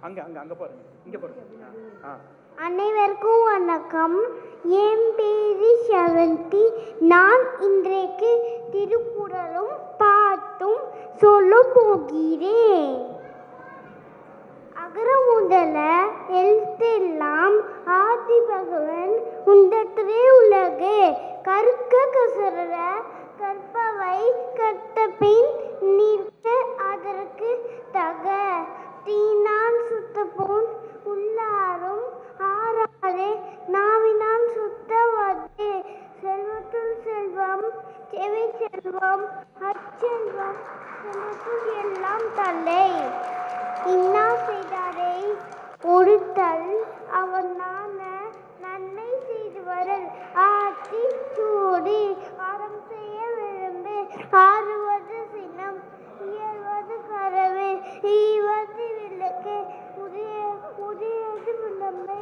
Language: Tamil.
அங்க அங்க அங்க பாருங்க, இங்க பாருங்க. அனைவருக்கும் வணக்கம். என் பேரு ஷவந்தி. நான் இன்றைக்கு திருக்குறளும் பாட்டும் சொல்ல போகிறேன். அகர முதல எழுத்தெல்லாம் ஆதி பகவன் உண்டற்றே உலகு. கற்க கசடற கற்பவை கற்றபின் நிற்க அதற்கு தக. தீனான் சுத்தபோன் உள்ளாரும் ஆறாதே நாவினான் சுத்தவது. செல்வத்துள் செல்வம் செவி செல்வம் அச்செல்வம் செல்வத்துள் எல்லாம் தலை. இன்னா செய்தாரை ஒறுத்தல் அவன் நாண நன்மை செய்து வரல். ஆத்தி சூடி அறம் செய்ய விரும்பு. ஆறுவது சினம் இயல்வது கரவு. ஈவது விளக்கு உரியது விளம்பை.